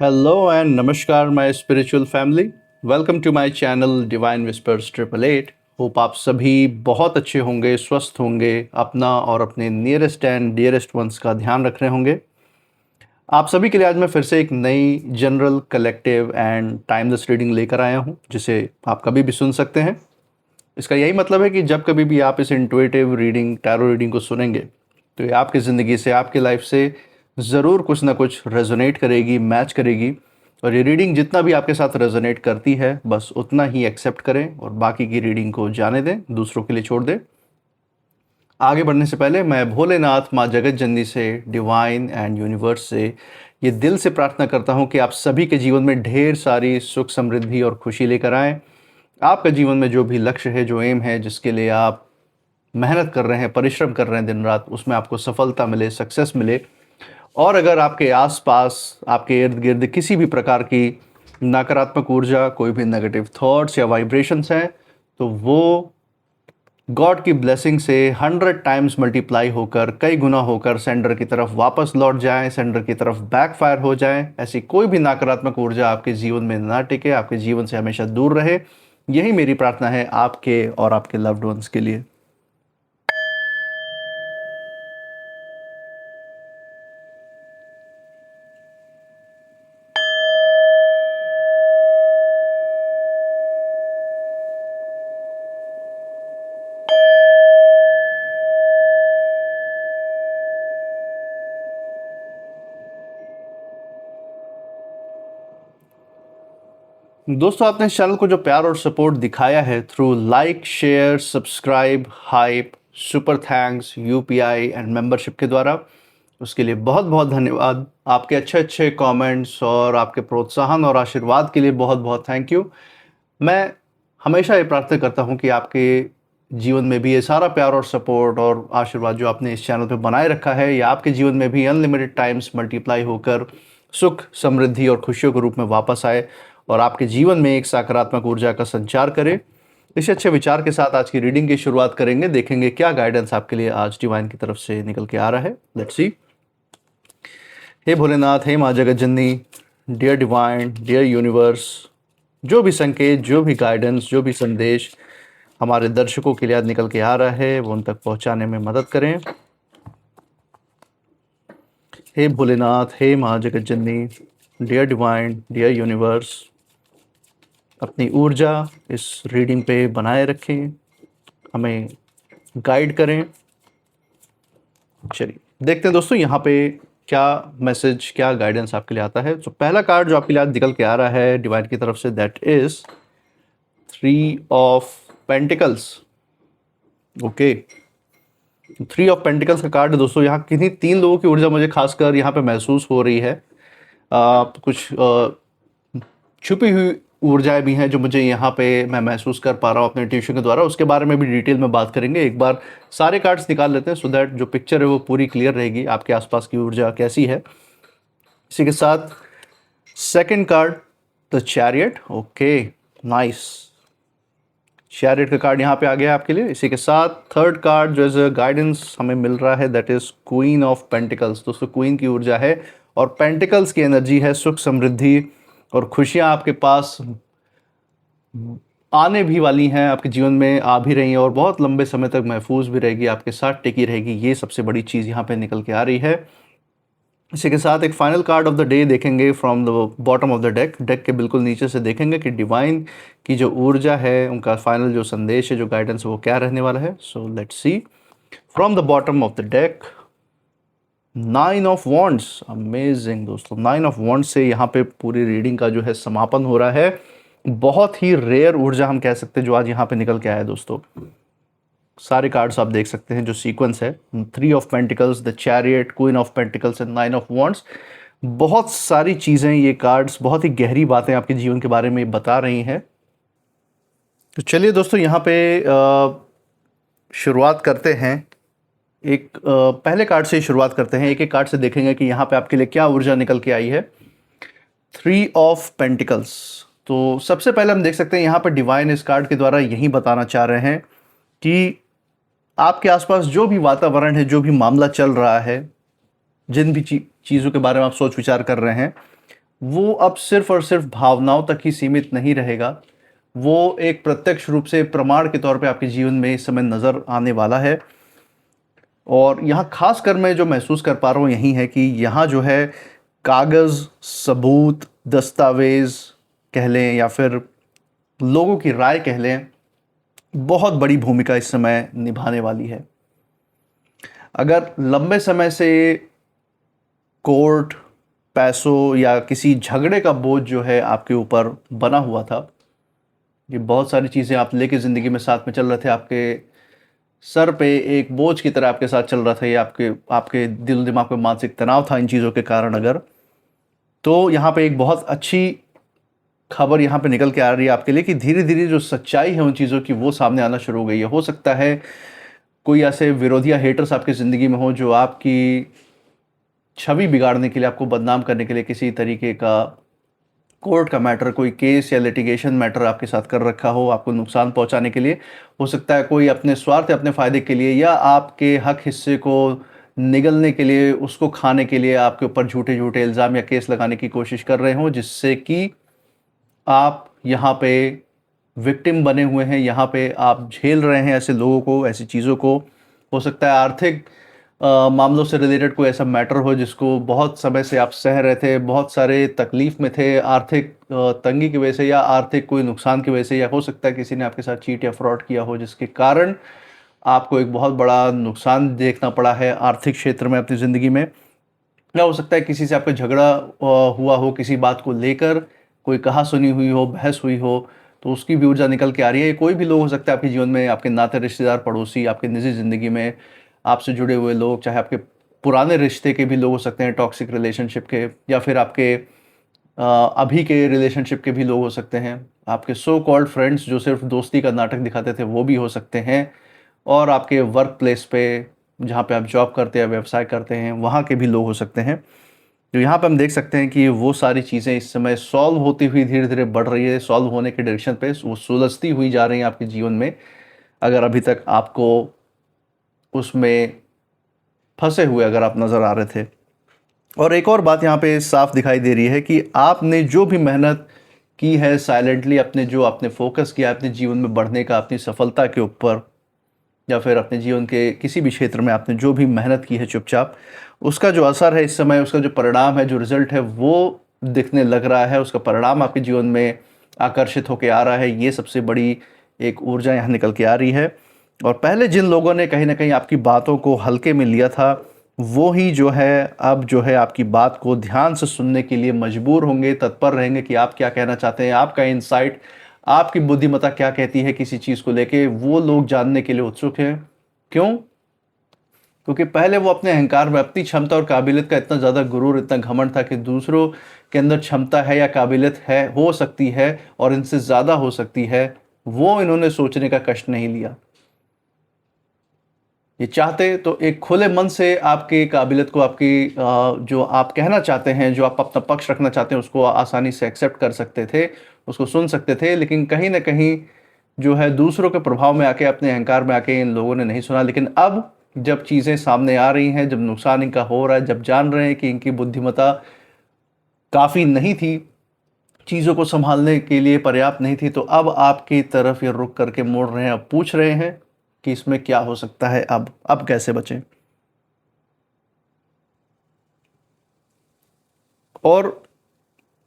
Hello and namaskar, my spiritual family. Welcome to my channel Divine Whispers 888. Hope आप सभी बहुत अच्छे होंगे, स्वस्थ होंगे, अपना और अपने नियरेस्ट एंड डियरेस्ट वंस का ध्यान रख रहे होंगे। आप सभी के लिए आज मैं फिर से एक नई general collective and timeless reading लेकर आया हूं, जिसे आप कभी भी सुन सकते हैं। इसका यही मतलब है कि जब कभी भी आप इस इंट्यूटिव रीडिंग, टैरो रीडिंग को सुनेंगे, तो ये आपकी ज़िंदगी से, आपकी लाइफ से ज़रूर कुछ ना कुछ रेजोनेट करेगी, मैच करेगी। और ये रीडिंग जितना भी आपके साथ रेजोनेट करती है, बस उतना ही एक्सेप्ट करें और बाकी की रीडिंग को जाने दें, दूसरों के लिए छोड़ दें। आगे बढ़ने से पहले मैं भोलेनाथ, माँ जगत जननी से, डिवाइन एंड यूनिवर्स से ये दिल से प्रार्थना करता हूँ कि आप सभी के जीवन में ढेर सारी सुख, समृद्धि और खुशी लेकर आएँ। आपका जीवन में जो भी लक्ष्य है, जो एम है, जिसके लिए आप मेहनत कर रहे हैं, परिश्रम कर रहे हैं दिन रात, उसमें आपको सफलता मिले, सक्सेस मिले। और अगर आपके आसपास, आपके इर्द गिर्द किसी भी प्रकार की नकारात्मक ऊर्जा, कोई भी नेगेटिव थॉट्स या वाइब्रेशंस हैं, तो वो गॉड की ब्लेसिंग से 100 टाइम्स मल्टीप्लाई होकर, कई गुना होकर सेंडर की तरफ वापस लौट जाएं, सेंडर की तरफ बैकफायर हो जाएं। ऐसी कोई भी नकारात्मक ऊर्जा आपके जीवन में ना टिके, आपके जीवन से हमेशा दूर रहे। यही मेरी प्रार्थना है आपके और आपके लव्ड वंस के लिए। दोस्तों, आपने इस चैनल को जो प्यार और सपोर्ट दिखाया है through like, share, subscribe, hype, super thanks, UPI and membership के द्वारा, उसके लिए बहुत बहुत धन्यवाद। आपके अच्छे अच्छे कमेंट्स और आपके प्रोत्साहन और आशीर्वाद के लिए बहुत बहुत थैंक यू। मैं हमेशा ये प्रार्थना करता हूँ कि आपके जीवन में भी ये सारा प्यार और सपोर्ट और आशीर्वाद जो आपने इस चैनल पे बनाए रखा है, ये आपके जीवन में भी अनलिमिटेड टाइम्स मल्टीप्लाई होकर सुख, समृद्धि और खुशियों के रूप में वापस आए और आपके जीवन में एक सकारात्मक ऊर्जा का संचार करे। इस अच्छे विचार के साथ आज की रीडिंग की शुरुआत करेंगे। देखेंगे क्या गाइडेंस आपके लिए आज डिवाइन की तरफ से निकल के आ रहा है। Let's see. हे भोलेनाथ, हे माँ जगत जननी, डियर डिवाइन, डियर यूनिवर्स, जो भी संकेत, जो भी गाइडेंस, जो भी संदेश हमारे दर्शकों के लिए आज निकल के आ रहा है, वो उन तक पहुंचाने में मदद करें। हे भोलेनाथ, हे माँ जगत जननी, डियर डिवाइन, डियर यूनिवर्स, अपनी ऊर्जा इस रीडिंग पे बनाए रखें, हमें गाइड करें। चलिए देखते हैं दोस्तों, यहाँ पे क्या मैसेज, क्या गाइडेंस आपके लिए आता है। तो पहला कार्ड जो आपके लिए आज निकल के आ रहा है डिवाइन की तरफ से, that is 3 of pentacles. Okay, 3 of pentacles का कार्ड है दोस्तों। यहाँ किन्हीं 3 लोगों की ऊर्जा मुझे खासकर यहाँ पे महसूस हो रही है। कुछ छुपी हुई ऊर्जाएं भी हैं जो मुझे यहाँ पे मैं महसूस कर पा रहा हूँ अपने ट्यूशन के द्वारा। उसके बारे में भी डिटेल में बात करेंगे। एक बार सारे कार्ड्स निकाल लेते हैं सो दैट जो पिक्चर है वो पूरी क्लियर रहेगी, आपके आसपास की ऊर्जा कैसी है। इसी के साथ second card, the chariot. Okay, nice, chariot का कार्ड यहाँ पे आ गया आपके लिए। इसी के साथ थर्ड कार्ड जो एज गाइडेंस हमें मिल रहा है, that is queen of pentacles. दोस्तों, क्वीन की ऊर्जा है और पेंटिकल्स की एनर्जी है सुख, समृद्धि और खुशियाँ आपके पास आने भी वाली हैं, आपके जीवन में आ भी रही हैं और बहुत लंबे समय तक महफूज भी रहेगी, आपके साथ टिकी रहेगी। ये सबसे बड़ी चीज़ यहाँ पे निकल के आ रही है। इसी के साथ एक final card of the day देखेंगे from the bottom of the deck. Deck के बिल्कुल नीचे से देखेंगे कि डिवाइन की जो ऊर्जा है, उनका फाइनल जो संदेश है, जो गाइडेंस है, वो क्या रहने वाला है। So let's see from the bottom of the deck, 9 of wands. Amazing दोस्तों, 9 ऑफ वॉन्ड्स से यहाँ पे पूरी रीडिंग का जो है समापन हो रहा है। बहुत ही रेयर ऊर्जा हम कह सकते हैं जो आज यहाँ पे निकल के आया है दोस्तों। सारे कार्ड्स आप देख सकते हैं जो सीक्वेंस है, 3 of pentacles, the chariot, queen of pentacles and 9 of wands. बहुत सारी चीज़ें, ये कार्ड्स बहुत ही गहरी बातें आपके जीवन के बारे में बता रही हैं। तो चलिए दोस्तों, यहाँ पे शुरुआत करते हैं। एक पहले कार्ड से ही शुरुआत करते हैं। एक एक कार्ड से देखेंगे कि यहाँ पे आपके लिए क्या ऊर्जा निकल के आई है। 3 ऑफ पेंटिकल्स। तो सबसे पहले हम देख सकते हैं यहाँ पर डिवाइन इस कार्ड के द्वारा यही बताना चाह रहे हैं कि आपके आसपास जो भी वातावरण है, जो भी मामला चल रहा है, जिन भी चीज़ों के बारे में आप सोच विचार कर रहे हैं, वो अब सिर्फ और सिर्फ भावनाओं तक ही सीमित नहीं रहेगा, वो एक प्रत्यक्ष रूप से प्रमाण के तौर पे आपके जीवन में इस समय नज़र आने वाला है। और यहाँ खासकर मैं जो महसूस कर पा रहा हूँ यही है कि यहाँ जो है कागज़, सबूत, दस्तावेज़ कह लें या फिर लोगों की राय कह लें, बहुत बड़ी भूमिका इस समय निभाने वाली है। अगर लंबे समय से कोर्ट, पैसों या किसी झगड़े का बोझ जो है आपके ऊपर बना हुआ था, ये बहुत सारी चीज़ें आप लेके ज़िंदगी में साथ में चल रहे थे, आपके सर पे एक बोझ की तरह आपके साथ चल रहा था, ये आपके आपके दिल दिमाग पे मानसिक तनाव था इन चीज़ों के कारण अगर, तो यहाँ पे एक बहुत अच्छी खबर यहाँ पे निकल के आ रही है आपके लिए कि धीरे-धीरे जो सच्चाई है उन चीज़ों की वो सामने आना शुरू हो गई है। हो सकता है कोई ऐसे विरोधी या हेटर्स आपकी ज़िंदगी में हो जो आपकी छवि बिगाड़ने के लिए, आपको बदनाम करने के लिए किसी तरीके का कोर्ट का मैटर, कोई केस या लिटिगेशन मैटर आपके साथ कर रखा हो, आपको नुकसान पहुंचाने के लिए। हो सकता है कोई अपने स्वार्थ या अपने फ़ायदे के लिए या आपके हक हिस्से को निगलने के लिए, उसको खाने के लिए आपके ऊपर झूठे-झूठे इल्ज़ाम या केस लगाने की कोशिश कर रहे हों, जिससे कि आप यहाँ पे विक्टिम बने हुए हैं, यहाँ पे आप झेल रहे हैं ऐसे लोगों को, ऐसी चीज़ों को। हो सकता है आर्थिक मामलों से रिलेटेड कोई ऐसा मैटर हो जिसको बहुत समय से आप सह रहे थे, बहुत सारे तकलीफ़ में थे, आर्थिक तंगी की वजह से या आर्थिक कोई नुकसान की वजह से, या हो सकता है किसी ने आपके साथ चीट या फ्रॉड किया हो जिसके कारण आपको एक बहुत बड़ा नुकसान देखना पड़ा है आर्थिक क्षेत्र में अपनी ज़िंदगी में। या हो सकता है किसी से आपका झगड़ा हुआ हो किसी बात को लेकर, कोई कहा-सुनी हुई हो, बहस हुई हो, तो उसकी भी ऊर्जा निकल के आ रही है। कोई भी लोग हो सकता है आपके जीवन में, आपके नाते रिश्तेदार, पड़ोसी, आपके निजी ज़िंदगी में आपसे जुड़े हुए लोग, चाहे आपके पुराने रिश्ते के भी लोग हो सकते हैं, टॉक्सिक रिलेशनशिप के, या फिर आपके अभी के रिलेशनशिप के भी लोग हो सकते हैं। आपके सो कॉल्ड फ्रेंड्स जो सिर्फ़ दोस्ती का नाटक दिखाते थे, वो भी हो सकते हैं। और आपके वर्क प्लेस पे, जहाँ पे आप जॉब करते हैं, व्यवसाय करते हैं, वहाँ के भी लोग हो सकते हैं। तो यहाँ पे हम देख सकते हैं कि वो सारी चीज़ें इस समय सॉल्व होती हुई धीरे-धीरे बढ़ रही है, सॉल्व होने के डायरेक्शन पे वो सुलझती हुई जा रही हैं आपके जीवन में, अगर अभी तक आपको उसमें फँसे हुए अगर आप नज़र आ रहे थे। और एक और बात यहाँ पे साफ दिखाई दे रही है कि आपने जो भी मेहनत की है साइलेंटली, अपने जो आपने फ़ोकस किया अपने जीवन में बढ़ने का, अपनी सफलता के ऊपर, या फिर अपने जीवन के किसी भी क्षेत्र में आपने जो भी मेहनत की है चुपचाप, उसका जो असर है इस समय, उसका जो परिणाम है, जो रिज़ल्ट है, वो दिखने लग रहा है। उसका परिणाम आपके जीवन में आकर्षित होके आ रहा है। ये सबसे बड़ी एक ऊर्जा यहाँ निकल के आ रही है। और पहले जिन लोगों ने कहीं न कहीं आपकी बातों को हल्के में लिया था, वो ही जो है अब जो है आपकी बात को ध्यान से सुनने के लिए मजबूर होंगे, तत्पर रहेंगे कि आप क्या कहना चाहते हैं, आपका इनसाइट, आपकी बुद्धिमत्ता क्या कहती है किसी चीज़ को लेके, वो लोग जानने के लिए उत्सुक हैं। क्यों? क्योंकि पहले वो अपने अहंकार में, अपनी क्षमता और काबिलियत का इतना ज़्यादा गुरूर, इतना घमंड था कि दूसरों के अंदर क्षमता है या काबिलियत है, हो सकती है और इनसे ज़्यादा हो सकती है, वो इन्होंने सोचने का कष्ट नहीं लिया। ये चाहते तो एक खुले मन से आपकी काबिलियत को, आपकी जो आप कहना चाहते हैं, जो आप अपना पक्ष रखना चाहते हैं, उसको आसानी से एक्सेप्ट कर सकते थे, उसको सुन सकते थे। लेकिन कहीं न कहीं जो है दूसरों के प्रभाव में आके, अपने अहंकार में आके इन लोगों ने नहीं सुना। लेकिन अब जब चीज़ें सामने आ रही हैं, जब नुकसान इनका हो रहा है, जब जान रहे हैं कि इनकी बुद्धिमत्ता काफ़ी नहीं थी, चीज़ों को सँभालने के लिए पर्याप्त नहीं थी, तो अब आपकी तरफ ये रुक करके मुड़ रहे हैं, अब पूछ रहे हैं कि इसमें क्या हो सकता है अब कैसे बचें? और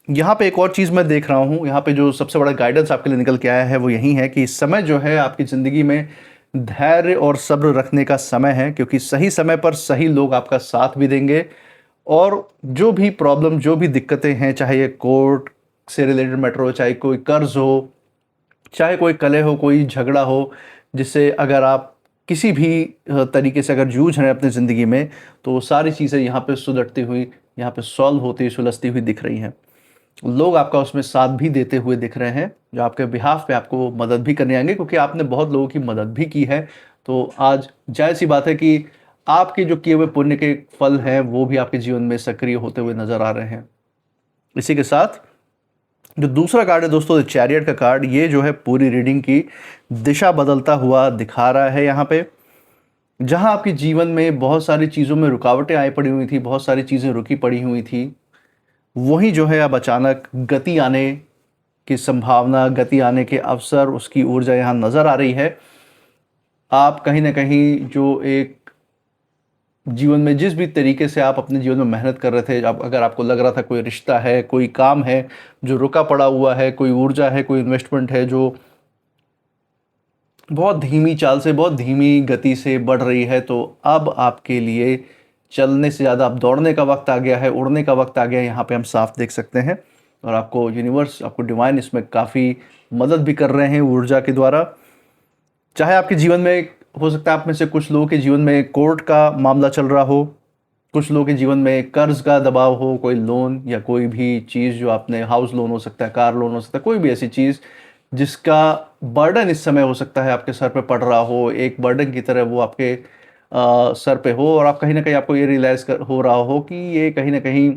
यहाँ पे एक और चीज़ मैं देख रहा हूँ, यहाँ पे जो सबसे बड़ा गाइडेंस आपके लिए निकल के आया है वो यही है कि इस समय जो है आपकी ज़िंदगी में धैर्य और सब्र रखने का समय है, क्योंकि सही समय पर सही लोग आपका साथ भी देंगे। और जो भी प्रॉब्लम, जो भी दिक्कतें हैं, चाहे ये कोर्ट से रिलेटेड मैटर हो, चाहे कोई कर्ज़ हो, चाहे कोई कलह हो, कोई झगड़ा हो, जिससे अगर आप किसी भी तरीके से अगर जूझ रहे हैं अपनी ज़िंदगी में, तो वो सारी चीज़ें यहाँ पे सुलझती हुई, यहाँ पे सॉल्व होती, सुलझती हुई दिख रही हैं। लोग आपका उसमें साथ भी देते हुए दिख रहे हैं, जो आपके बिहाफ़ पे आपको मदद भी करने आएँगे, क्योंकि आपने बहुत लोगों की मदद भी की है। तो आज जाहिर-सी बात है कि आपके जो किए हुए पुण्य के फल हैं, वो भी आपके जीवन में सक्रिय होते हुए नज़र आ रहे हैं। इसी के साथ जो दूसरा कार्ड है दोस्तों, चैरियट का कार्ड, ये जो है पूरी रीडिंग की दिशा बदलता हुआ दिखा रहा है यहाँ पे। जहाँ आपके जीवन में बहुत सारी चीज़ों में रुकावटें आई पड़ी हुई थी, बहुत सारी चीज़ें रुकी पड़ी हुई थी, वहीं जो है अब अचानक गति आने की संभावना, गति आने के अवसर, उसकी ऊर्जा यहाँ नज़र आ रही है। आप कहीं न कहीं जो एक जीवन में जिस भी तरीके से आप अपने जीवन में मेहनत कर रहे थे, आप अगर आपको लग रहा था कोई रिश्ता है, कोई काम है जो रुका पड़ा हुआ है, कोई ऊर्जा है, कोई इन्वेस्टमेंट है जो बहुत धीमी चाल से, बहुत धीमी गति से बढ़ रही है, तो अब आपके लिए चलने से ज़्यादा अब दौड़ने का वक्त आ गया है, उड़ने का वक्त आ गया है। यहाँ पे हम साफ देख सकते हैं और आपको यूनिवर्स, आपको डिवाइन इसमें काफ़ी मदद भी कर रहे हैं ऊर्जा के द्वारा। चाहे आपके जीवन में, हो सकता है आप में से कुछ लोगों के जीवन में कोर्ट का मामला चल रहा हो, कुछ लोगों के जीवन में कर्ज का दबाव हो, कोई लोन या कोई भी चीज़ जो आपने, हाउस लोन हो सकता है, कार लोन हो सकता है, कोई भी ऐसी चीज़ जिसका बर्डन इस समय हो सकता है आपके सर पे पड़ रहा हो, एक बर्डन की तरह वो आपके सर पे हो, और आप कहीं ना कहीं आपको ये रियलाइज़ हो रहा हो कि ये कहीं ना कहीं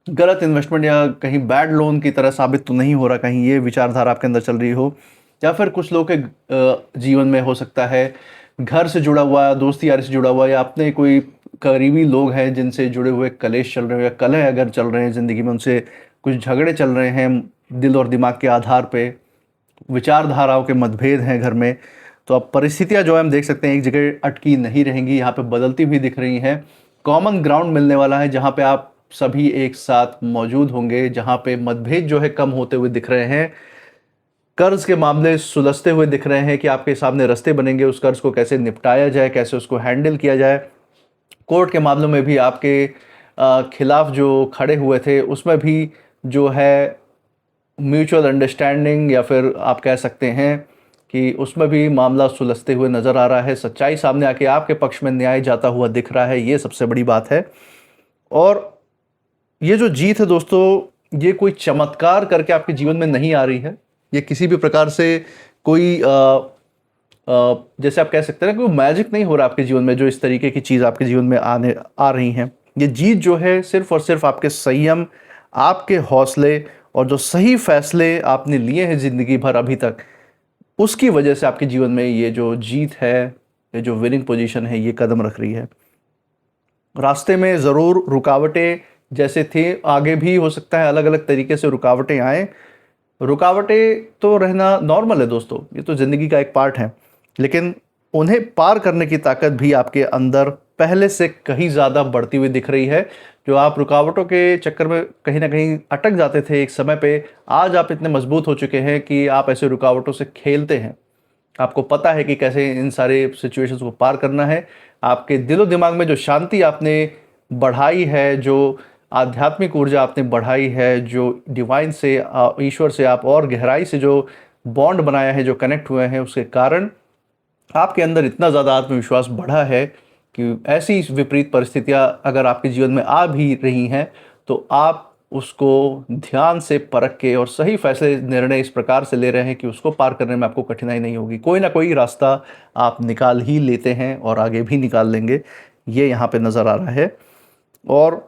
गलत इन्वेस्टमेंट या कहीं बैड लोन की तरह साबित तो नहीं हो रहा, कहीं ये विचारधारा आपके अंदर चल रही हो। या फिर कुछ लोग के जीवन में हो सकता है घर से जुड़ा हुआ, दोस्ती यारी से जुड़ा हुआ, या अपने कोई करीबी लोग हैं जिनसे जुड़े हुए कलेश चल रहे हो, या कलह अगर चल रहे हैं ज़िंदगी में, उनसे कुछ झगड़े चल रहे हैं दिल और दिमाग के आधार पे, विचारधाराओं के मतभेद हैं घर में, तो अब परिस्थितियां जो है हम देख सकते हैं एक जगह अटकी नहीं रहेंगी, यहाँ पे बदलती हुई दिख रही हैं। कॉमन ग्राउंड मिलने वाला है जहाँ पे आप सभी एक साथ मौजूद होंगे, जहाँ पे मतभेद जो है कम होते हुए दिख रहे हैं, कर्ज के मामले सुलझते हुए दिख रहे हैं कि आपके सामने रास्ते बनेंगे, उस कर्ज को कैसे निपटाया जाए, कैसे उसको हैंडल किया जाए। कोर्ट के मामलों में भी आपके खिलाफ जो खड़े हुए थे उसमें भी जो है म्यूचुअल अंडरस्टैंडिंग, या फिर आप कह सकते हैं कि उसमें भी मामला सुलझते हुए नज़र आ रहा है, सच्चाई सामने आके आपके पक्ष में न्याय जाता हुआ दिख रहा है, ये सबसे बड़ी बात है। और ये जो जीत है दोस्तों, ये कोई चमत्कार करके आपके जीवन में नहीं आ रही है, ये किसी भी प्रकार से कोई जैसे आप कह सकते हैं ना, कोई मैजिक नहीं हो रहा आपके जीवन में जो इस तरीके की चीज़ आपके जीवन में आ रही हैं। ये जीत जो है सिर्फ और सिर्फ आपके संयम, आपके हौसले और जो सही फैसले आपने लिए हैं ज़िंदगी भर अभी तक, उसकी वजह से आपके जीवन में ये जो जीत है, ये जो विनिंग पोजीशन है, ये कदम रख रही है। रास्ते में ज़रूर रुकावटें जैसे थे, आगे भी हो सकता है अलग अलग तरीके से रुकावटें आएँ। रुकावटें तो रहना नॉर्मल है दोस्तों, ये तो ज़िंदगी का एक पार्ट है, लेकिन उन्हें पार करने की ताकत भी आपके अंदर पहले से कहीं ज़्यादा बढ़ती हुई दिख रही है। जो आप रुकावटों के चक्कर में कहीं ना कहीं अटक जाते थे एक समय पे, आज आप इतने मजबूत हो चुके हैं कि आप ऐसे रुकावटों से खेलते हैं। आपको पता है कि कैसे इन सारे सिचुएशंस को पार करना है। आपके दिलो दिमाग में जो शांति आपने बढ़ाई है, जो आध्यात्मिक ऊर्जा आपने बढ़ाई है, जो डिवाइन से, ईश्वर से आप और गहराई से जो बॉन्ड बनाया है, जो कनेक्ट हुए हैं, उसके कारण आपके अंदर इतना ज़्यादा आत्मविश्वास बढ़ा है कि ऐसी विपरीत परिस्थितियां अगर आपके जीवन में आ भी रही हैं, तो आप उसको ध्यान से परख के और सही फैसले, निर्णय इस प्रकार से ले रहे हैं कि उसको पार करने में आपको कठिनाई नहीं होगी। कोई ना कोई रास्ता आप निकाल ही लेते हैं और आगे भी निकाल लेंगे, ये यहाँ पे नज़र आ रहा है। और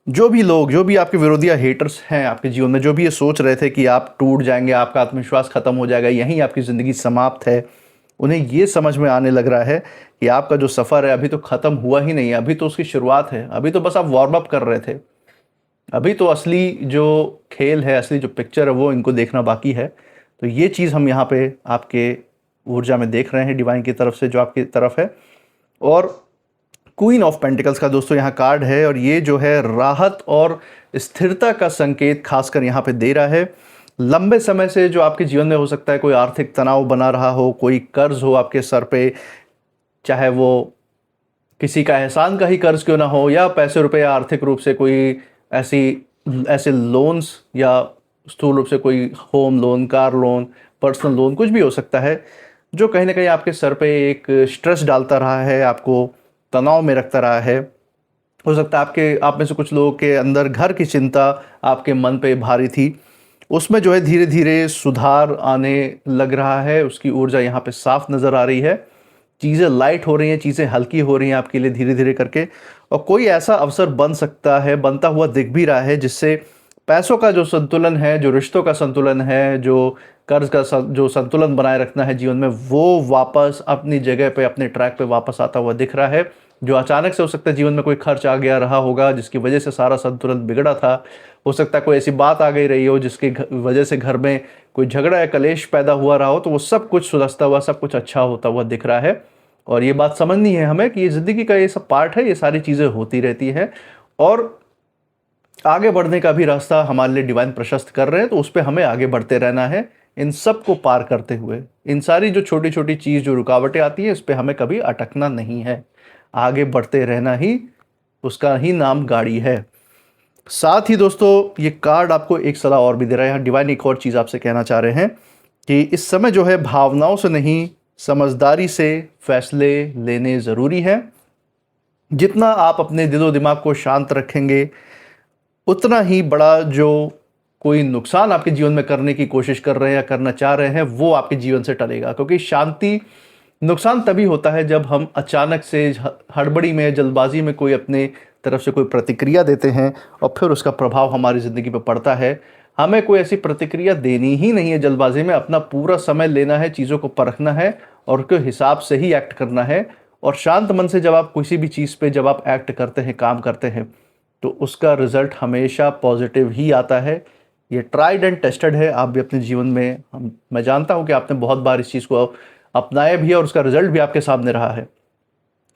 जो भी लोग, जो भी आपके विरोधी या हेटर्स हैं आपके जीवन में, जो भी ये सोच रहे थे कि आप टूट जाएंगे, आपका आत्मविश्वास खत्म हो जाएगा, यहीं आपकी ज़िंदगी समाप्त है, उन्हें ये समझ में आने लग रहा है कि आपका जो सफ़र है अभी तो ख़त्म हुआ ही नहीं है, अभी तो उसकी शुरुआत है, अभी तो बस आप वार्म अप कर रहे थे, अभी तो असली जो खेल है, असली जो पिक्चर है वो इनको देखना बाकी है। तो ये चीज़ हम यहाँ पे आपके ऊर्जा में देख रहे हैं डिवाइन की तरफ से, जो आपकी तरफ है। और क्वीन ऑफ पेंटिकल्स का दोस्तों यहाँ कार्ड है, और ये जो है राहत और स्थिरता का संकेत खासकर यहाँ पे दे रहा है। लंबे समय से जो आपके जीवन में हो सकता है कोई आर्थिक तनाव बना रहा हो, कोई कर्ज हो आपके सर पे, चाहे वो किसी का एहसान का ही कर्ज क्यों ना हो, या पैसे रुपए या आर्थिक रूप से कोई ऐसे लोन्स, या स्थूल रूप से कोई home loan, car loan, personal loan, कुछ भी हो सकता है, जो कहीं ना कहीं आपके सर पे एक स्ट्रेस डालता रहा है, आपको तनाव में रखता रहा है। हो सकता है आप में से कुछ लोगों के अंदर घर की चिंता आपके मन पे भारी थी, उसमें जो है धीरे धीरे सुधार आने लग रहा है, उसकी ऊर्जा यहाँ पे साफ नज़र आ रही है, चीज़ें लाइट हो रही हैं, चीज़ें हल्की हो रही हैं आपके लिए धीरे धीरे करके। और कोई ऐसा अवसर बन सकता है, बनता हुआ दिख भी रहा है, जिससे पैसों का जो संतुलन है, जो रिश्तों का संतुलन है, जो कर्ज का जो संतुलन बनाए रखना है जीवन में, वो वापस अपनी जगह पे, अपने ट्रैक पे वापस आता हुआ दिख रहा है। जो अचानक से हो सकता है जीवन में कोई खर्च आ गया रहा होगा जिसकी वजह से सारा संतुलन बिगड़ा था। हो सकता है कोई ऐसी बात आ गई रही हो जिसकी वजह से घर में कोई झगड़ा या कलेश पैदा हुआ रहा हो, तो वो सब कुछ सुलझता हुआ, सब कुछ अच्छा होता हुआ दिख रहा है। और ये बात समझनी है हमें कि ये ज़िंदगी का ये सब पार्ट है, ये सारी चीज़ें होती रहती हैं और आगे बढ़ने का भी रास्ता हमारे लिए डिवाइन प्रशस्त कर रहे हैं, तो उस पर हमें आगे बढ़ते रहना है इन सब को पार करते हुए। इन सारी जो छोटी छोटी चीज़ जो रुकावटें आती हैं, इस पर हमें कभी अटकना नहीं है, आगे बढ़ते रहना ही उसका ही नाम गाड़ी है। साथ ही दोस्तों ये कार्ड आपको एक सलाह और भी दे रहा है। यहाँ डिवाइन एक और चीज़ आपसे कहना चाह रहे हैं कि इस समय जो है भावनाओं से नहीं, समझदारी से फैसले लेने ज़रूरी हैं। जितना आप अपने दिलो दिमाग को शांत रखेंगे, उतना ही बड़ा जो कोई नुकसान आपके जीवन में करने की कोशिश कर रहे हैं या करना चाह रहे हैं, वो आपके जीवन से टलेगा। क्योंकि शांति नुकसान तभी होता है जब हम अचानक से हड़बड़ी में, जल्दबाजी में कोई अपने तरफ से कोई प्रतिक्रिया देते हैं और फिर उसका प्रभाव हमारी ज़िंदगी पर पड़ता है। हमें कोई ऐसी प्रतिक्रिया देनी ही नहीं है जल्दबाजी में, अपना पूरा समय लेना है, चीज़ों को परखना है और उसके हिसाब से ही एक्ट करना है। और शांत मन से जब आप किसी भी चीज़ पे जब आप एक्ट करते हैं, काम करते हैं, तो उसका रिजल्ट हमेशा पॉजिटिव ही आता है। ये ट्राइड एंड टेस्टेड है। आप भी अपने जीवन में, मैं जानता हूँ कि आपने बहुत बार इस चीज़ को अपनाया भी है और उसका रिजल्ट भी आपके सामने रहा है।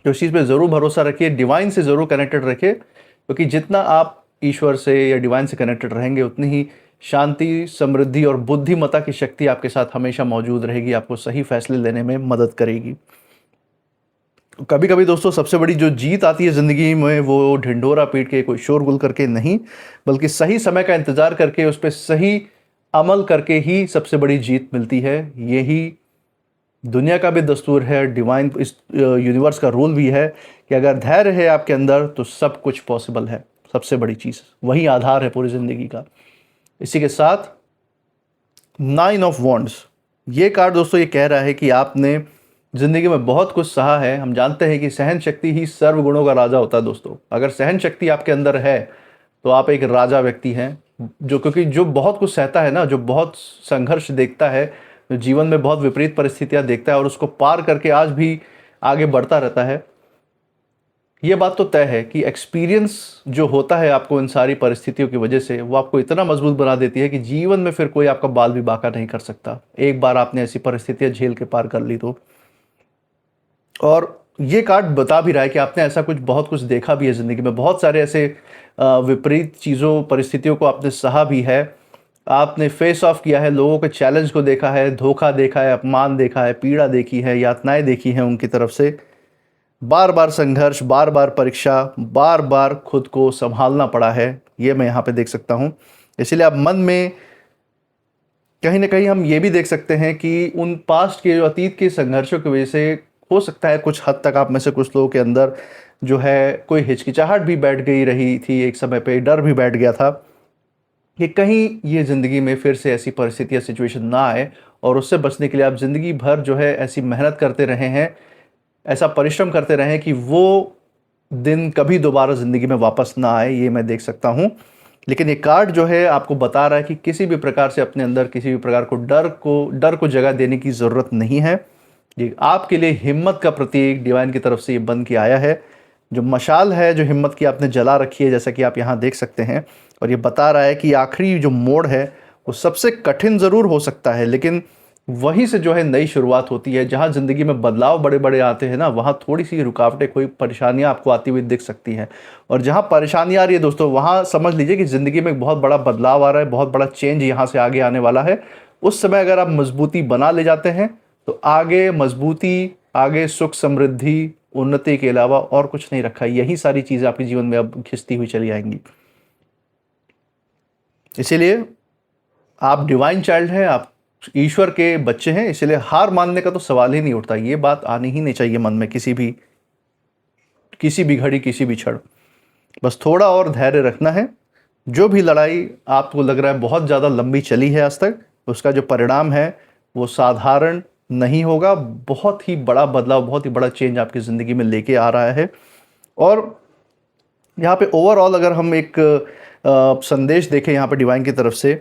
तो इस चीज़ पे ज़रूर भरोसा रखिए, डिवाइन से ज़रूर कनेक्टेड रखिए, क्योंकि जितना आप ईश्वर से या डिवाइन से कनेक्टेड रहेंगे, उतनी ही शांति, समृद्धि और बुद्धिमत्ता की शक्ति आपके साथ हमेशा मौजूद रहेगी, आपको सही फैसले लेने में मदद करेगी। कभी कभी दोस्तों सबसे बड़ी जो जीत आती है ज़िंदगी में, वो ढिंढोरा पीट के, कोई शोरगुल करके नहीं, बल्कि सही समय का इंतज़ार करके उस पर सही अमल करके ही सबसे बड़ी जीत मिलती है। यही दुनिया का भी दस्तूर है, डिवाइन इस यूनिवर्स का रूल भी है कि अगर धैर्य है आपके अंदर तो सब कुछ पॉसिबल है। सबसे बड़ी चीज़ वही आधार है पूरी ज़िंदगी का। इसी के साथ 9 ऑफ वॉन्ड्स, ये कार्ड दोस्तों ये कह रहा है कि आपने ज़िंदगी में बहुत कुछ सहा है। हम जानते हैं कि सहन शक्ति ही सर्व गुणों का राजा होता है दोस्तों। अगर सहन शक्ति आपके अंदर है तो आप एक राजा व्यक्ति हैं, जो क्योंकि जो बहुत कुछ सहता है ना, जो बहुत संघर्ष देखता है, जो जीवन में बहुत विपरीत परिस्थितियां देखता है और उसको पार करके आज भी आगे बढ़ता रहता है, ये बात तो तय है कि एक्सपीरियंस जो होता है आपको इन सारी परिस्थितियों की वजह से, वो आपको इतना मजबूत बना देती है कि जीवन में फिर कोई आपका बाल भी बांका नहीं कर सकता, एक बार आपने ऐसी परिस्थितियां झेल के पार कर ली तो। और ये कार्ड बता भी रहा है कि आपने ऐसा कुछ बहुत कुछ देखा भी है ज़िंदगी में, बहुत सारे ऐसे विपरीत चीज़ों, परिस्थितियों को आपने सहा भी है, आपने फेस ऑफ किया है, लोगों के चैलेंज को देखा है, धोखा देखा है, अपमान देखा है, पीड़ा देखी है, यातनाएं देखी हैं उनकी तरफ से, बार बार संघर्ष, बार बार परीक्षा, बार बार खुद को संभालना पड़ा है, ये मैं यहाँ पे देख सकता हूँ। इसलिए अब मन में कहीं ना कहीं हम ये भी देख सकते हैं कि उन पास्ट के, जो अतीत के संघर्षों की वजह से हो सकता है कुछ हद तक आप में से कुछ लोगों के अंदर जो है कोई हिचकिचाहट भी बैठ गई रही थी, एक समय पे डर भी बैठ गया था कि कहीं ये ज़िंदगी में फिर से ऐसी परिस्थिति या सिचुएशन ना आए, और उससे बचने के लिए आप ज़िंदगी भर जो है ऐसी मेहनत करते रहे हैं, ऐसा परिश्रम करते रहे कि वो दिन कभी दोबारा ज़िंदगी में वापस ना आए, ये मैं देख सकता हूँ। लेकिन ये कार्ड जो है आपको बता रहा है कि किसी भी प्रकार से अपने अंदर किसी भी प्रकार को डर को जगह देने की ज़रूरत नहीं है। ये आपके लिए हिम्मत का प्रतीक डिवाइन की तरफ से ये बन के आया है, जो मशाल है, जो हिम्मत की आपने जला रखी है, जैसा कि आप यहाँ देख सकते हैं। और ये बता रहा है कि आखिरी जो मोड़ है वो सबसे कठिन ज़रूर हो सकता है, लेकिन वहीं से जो है नई शुरुआत होती है। जहाँ ज़िंदगी में बदलाव बड़े बड़े आते हैं ना, वहाँ थोड़ी सी रुकावटें, कोई परेशानियाँ आपको आती हुई दिख सकती हैं। और जहाँ परेशानी आ रही है दोस्तों, वहाँ समझ लीजिए कि ज़िंदगी में एक बहुत बड़ा बदलाव आ रहा है, बहुत बड़ा चेंज यहाँ से आगे आने वाला है। उस समय अगर आप मजबूती बना ले जाते हैं तो आगे मजबूती, आगे सुख, समृद्धि, उन्नति के अलावा और कुछ नहीं रखा है। यही सारी चीज़ें आपके जीवन में अब खिंचती हुई चली आएंगी। इसीलिए आप डिवाइन चाइल्ड हैं, आप ईश्वर के बच्चे हैं, इसलिए हार मानने का तो सवाल ही नहीं उठता। ये बात आनी ही नहीं चाहिए मन में किसी भी घड़ी, किसी भी क्षण। बस थोड़ा और धैर्य रखना है। जो भी लड़ाई आपको लग रहा है बहुत ज़्यादा लंबी चली है आज तक, उसका जो परिणाम है वो साधारण नहीं होगा। बहुत ही बड़ा बदलाव, बहुत ही बड़ा चेंज आपकी ज़िंदगी में लेके आ रहा है। और यहाँ पे ओवरऑल अगर हम एक संदेश देखें यहाँ पे डिवाइन की तरफ से,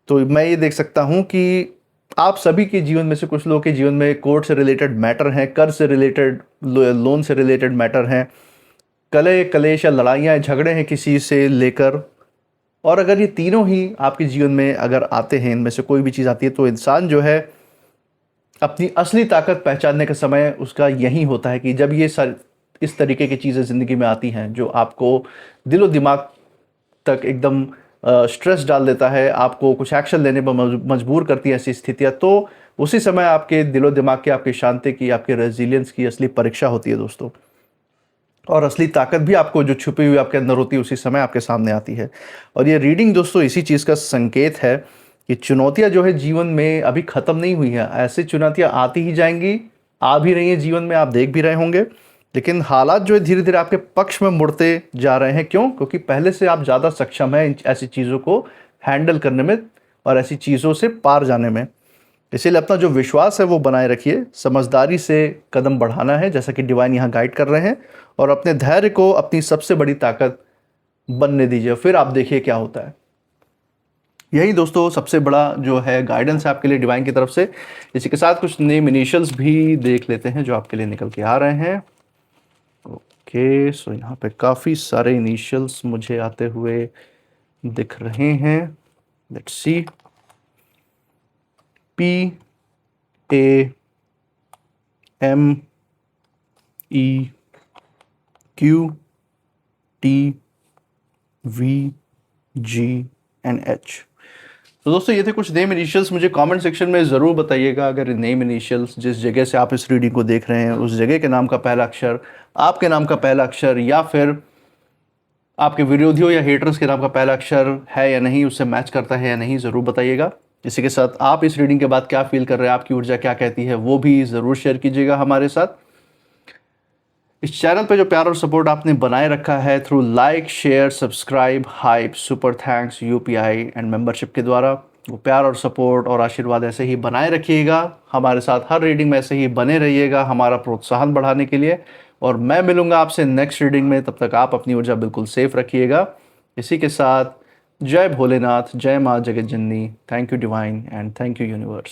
तो मैं ये देख सकता हूँ कि आप सभी के जीवन में से कुछ लोगों के जीवन में कोर्ट से रिलेटेड मैटर हैं, कर्ज से रिलेटेड, लोन से रिलेटेड मैटर हैं, कलह कलेश या लड़ाइयाँ झगड़े हैं किसी से लेकर। और अगर ये तीनों ही आपके जीवन में अगर आते हैं, इनमें से कोई भी चीज़ आती है, तो इंसान जो है अपनी असली ताकत पहचानने का समय उसका यही होता है कि जब ये इस तरीके की चीज़ें ज़िंदगी में आती हैं जो आपको दिलो दिमाग तक एकदम स्ट्रेस डाल देता है, आपको कुछ एक्शन लेने पर मजबूर करती है ऐसी स्थितियाँ, तो उसी समय आपके दिलो दिमाग की, आपकी शांति की, आपके रेजिलियंस की असली परीक्षा होती है दोस्तों। और असली ताकत भी आपको जो छुपी हुई आपके अंदर होती है उसी समय आपके सामने आती है। और ये रीडिंग दोस्तों इसी चीज़ का संकेत है कि चुनौतियाँ जो है जीवन में अभी ख़त्म नहीं हुई हैं। ऐसी चुनौतियाँ आती ही जाएंगी, आ भी रही हैं जीवन में, आप देख भी रहे होंगे। लेकिन हालात जो है धीरे धीरे आपके पक्ष में मुड़ते जा रहे हैं। क्यों? क्योंकि पहले से आप ज़्यादा सक्षम हैं ऐसी चीज़ों को हैंडल करने में और ऐसी चीज़ों से पार जाने में। इसीलिए अपना जो विश्वास है वो बनाए रखिए, समझदारी से कदम बढ़ाना है जैसा कि डिवाइन यहाँ गाइड कर रहे हैं, और अपने धैर्य को अपनी सबसे बड़ी ताकत बनने दीजिए, फिर आप देखिए क्या होता है। यही दोस्तों सबसे बड़ा जो है गाइडेंस है आपके लिए डिवाइन की तरफ से। इसी के साथ कुछ नेम इनिशियल्स भी देख लेते हैं जो आपके लिए निकल के आ रहे हैं। ओके, सो यहाँ पे काफ़ी सारे इनिशियल्स मुझे आते हुए दिख रहे हैं। Let's see, P A M E Q T V G and H। तो दोस्तों ये थे कुछ नेम इनिशियल्स। मुझे कमेंट सेक्शन में ज़रूर बताइएगा अगर नेम इनिशियल्स जिस जगह से आप इस रीडिंग को देख रहे हैं उस जगह के नाम का पहला अक्षर, आपके नाम का पहला अक्षर, या फिर आपके विरोधियों या हेटर्स के नाम का पहला अक्षर है या नहीं, उससे मैच करता है या नहीं, ज़रूर बताइएगा। इसी के साथ आप इस रीडिंग के बाद क्या फील कर रहे हैं, आपकी ऊर्जा क्या कहती है, वो भी ज़रूर शेयर कीजिएगा हमारे साथ। इस चैनल पे जो प्यार और सपोर्ट आपने बनाए रखा है through like, share, subscribe, hype, super thanks, UPI and membership के द्वारा, वो प्यार और सपोर्ट और आशीर्वाद ऐसे ही बनाए रखिएगा हमारे साथ। हर रीडिंग में ऐसे ही बने रहिएगा हमारा प्रोत्साहन बढ़ाने के लिए। और मैं मिलूंगा आपसे नेक्स्ट रीडिंग में, तब तक आप अपनी ऊर्जा बिल्कुल सेफ रखिएगा। इसी के साथ जय भोलेनाथ, जय माँ जगत जननी, thank you divine and thank you universe.